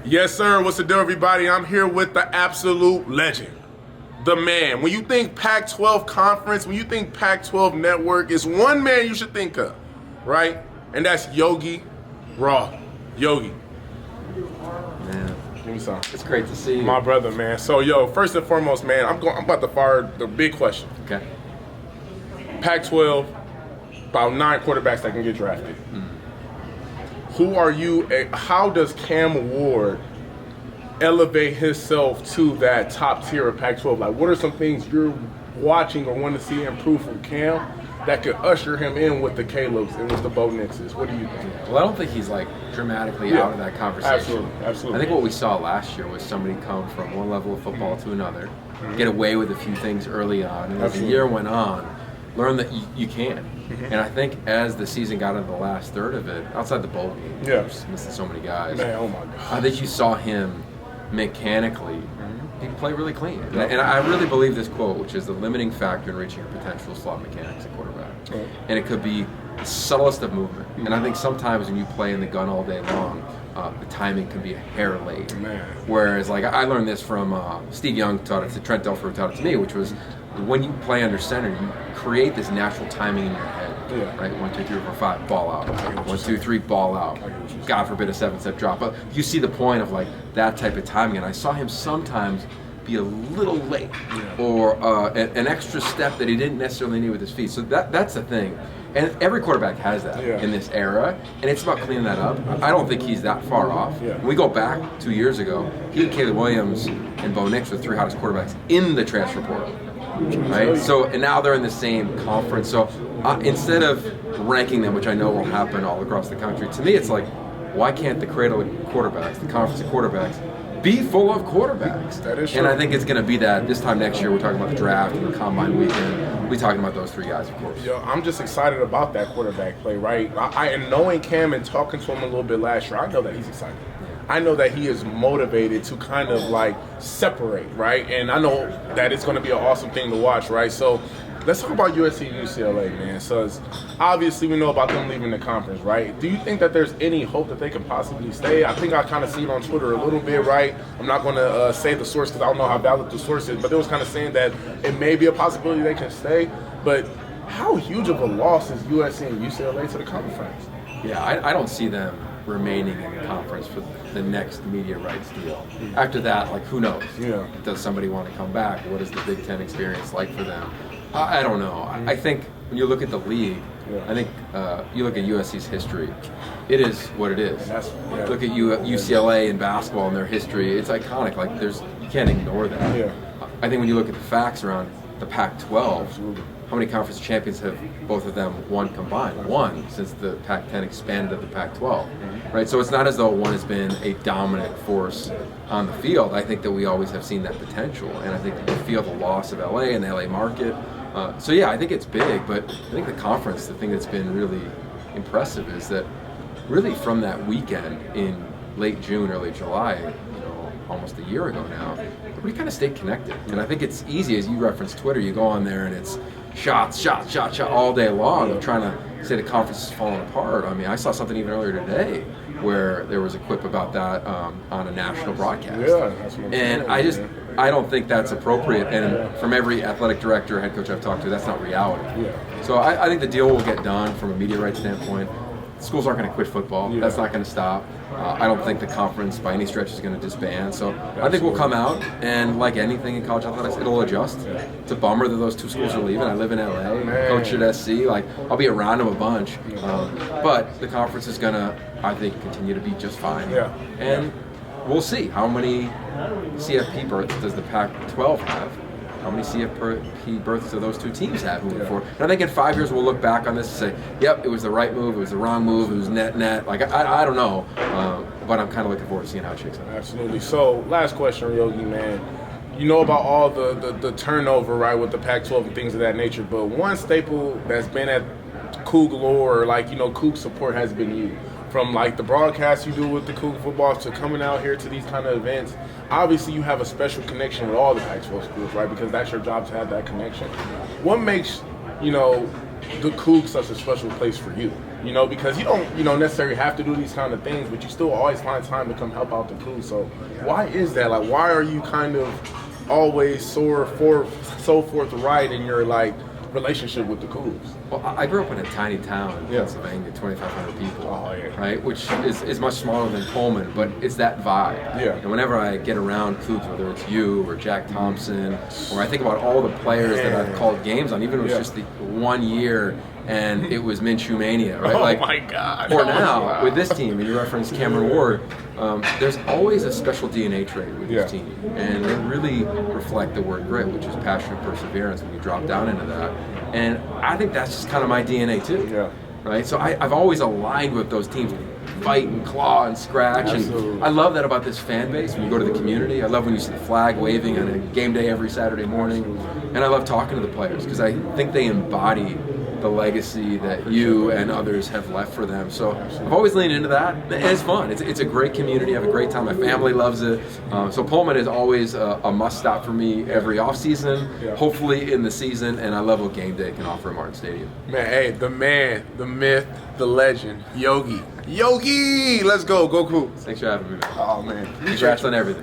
Yes, sir. What's the deal, everybody? I'm here with the absolute legend, the man. When you think Pac-12 conference, when you think Pac-12 network, it's one man you should think of, right? And that's Yogi Roth. Yogi. Man, Give me some. it's great to see you. My brother, man. So, first and foremost, man, I'm about to fire the big question. Okay. Pac-12, about 9 quarterbacks that can get drafted. Who are you? How does Cam Ward elevate himself to that top tier of Pac-12? Like, what are some things you're watching or want to see improve from Cam that could usher him in with the Caleb's and with the Bo Nixes? What do you think? Well, I don't think he's like dramatically out of that conversation. Absolutely. I think what we saw last year was somebody come from one level of football to another, get away with a few things early on, and as the year went on, learn that you can. And I think as the season got into the last third of it, outside the bowl game, just missing so many guys. Man, oh my God. I think you saw him mechanically, he can play really clean. And I really believe this quote, which is the limiting factor in reaching your potential slot mechanics at quarterback. And it could be the subtlest of movement. And I think sometimes when you play in the gun all day long, the timing can be a hair late. Man. Whereas, like, I learned this from Steve Young taught it to Trent Dilfer taught it to me, which was when you play under center, you create this natural timing in your head. Right? 1, 2, 3, 4, 5, ball out. 1, 2, 3, ball out. God forbid a 7-step drop. But you see the point of like that type of timing, and I saw him sometimes be a little late or an extra step that he didn't necessarily need with his feet. So that's the thing. And every quarterback has that in this era, and it's about cleaning that up. I don't think he's that far off. When we go back 2 years ago, he and Caleb Williams and Bo Nix were the 3 hottest quarterbacks in the transfer portal. Right? So, and now they're in the same conference. So instead of ranking them, which I know will happen all across the country, to me it's like, why can't the cradle of quarterbacks, the conference of quarterbacks, be full of quarterbacks? That is true. And I think it's going to be that this time next year. We're talking about the draft and the combine weekend. We're talking about those 3 guys, of course. I'm just excited about that quarterback play, right? And knowing Cam and talking to him a little bit last year, I know that he's excited. I know that he is motivated to kind of like separate, right? And I know that it's going to be an awesome thing to watch, right? So let's talk about USC and UCLA, man. So obviously we know about them leaving the conference, right? Do you think that there's any hope that they can possibly stay? I think I kind of see it on Twitter a little bit, right? I'm not going to say the source because I don't know how valid the source is, but they was kind of saying that it may be a possibility they can stay. But how huge of a loss is USC and UCLA to the conference? Yeah, I don't see them remaining in the conference for the next media rights deal. After that, like, who knows? Does somebody want to come back? What is the Big Ten experience like for them? I don't know. I think when you look at the league, I think you look at USC's history, it is what it is. Look at UCLA and basketball and their history. It's iconic. Like, you can't ignore that. I think when you look at the facts around the Pac-12, how many conference champions have both of them won combined? One, since the Pac-10 expanded to the Pac-12, right? So it's not as though one has been a dominant force on the field. I think that we always have seen that potential, and I think that you feel the loss of LA and the LA market. So yeah, I think it's big, but I think the conference, the thing that's been really impressive is that really from that weekend in late June, early July, almost a year ago now, everybody kind of stayed connected. And I think it's easy, as you referenced Twitter, you go on there and it's shots all day long of trying to say the conference is falling apart. I mean, I saw something even earlier today where there was a quip about that on a national broadcast. That's what I'm and saying, I don't think that's appropriate. And from every athletic director, head coach I've talked to, that's not reality. So I think the deal will get done from a media rights standpoint. Schools aren't going to quit football. That's not going to stop. I don't think the conference by any stretch is going to disband. So I think we'll come out, and like anything in college athletics, it'll adjust. It's a bummer that those 2 schools are leaving. I live in LA, coach at SC. Like, I'll be around them a bunch. But the conference is going to, I think, continue to be just fine. And we'll see. How many CFP berths does the Pac-12 have? How many CFP berths do those 2 teams have moving forward? And I think in 5 years we'll look back on this and say, yep, it was the right move, it was the wrong move, it was net. Like, I don't know, but I'm kind of looking forward to seeing how it shakes out. Absolutely. So, last question, Yogi, man. You know about all the turnover, right, with the Pac-12 and things of that nature, but one staple that's been at Cougar lore, like, Cougar support has been you. From like the broadcast you do with the Cougar Football to coming out here to these kind of events, obviously you have a special connection with all the Pac-12 schools, right? Because that's your job to have that connection. What makes, the Cougar such a special place for you? You know, because you don't, necessarily have to do these kind of things, but you still always find time to come help out the crew. So why is that? Like, why are you kind of always so forthright in your like relationship with the Cougs? Well, I grew up in a tiny town in Pennsylvania, 2,500 people, right? Which is much smaller than Pullman, but it's that vibe. Yeah. And whenever I get around Cougs, whether it's you or Jack Thompson, or I think about all the players that I've called games on, even if it was just the 1 year and it was Minshew Mania, right? Oh my God. Or now with this team, and you referenced Cameron Ward, there's always a special DNA trait with this team, and they really reflect the word grit, which is passion and perseverance when you drop down into that. And I think that's just kind of my DNA too. Yeah. Right? So I've always aligned with those teams. Fight and claw and scratch. Absolutely. And I love that about this fan base. When you go to the community, I love when you see the flag waving on a game day every Saturday morning. And I love talking to the players because I think they embody the legacy that you and others have left for them. So I've always leaned into that, and it's fun. It's a great community. I have a great time. My family loves it. So Pullman is always a must stop for me every off season, hopefully in the season, and I love what game day can offer at Martin Stadium. Man, hey, the man, the myth, the legend, Yogi, let's go Cougs. Thanks for having me, man. Oh man, Congrats on everything.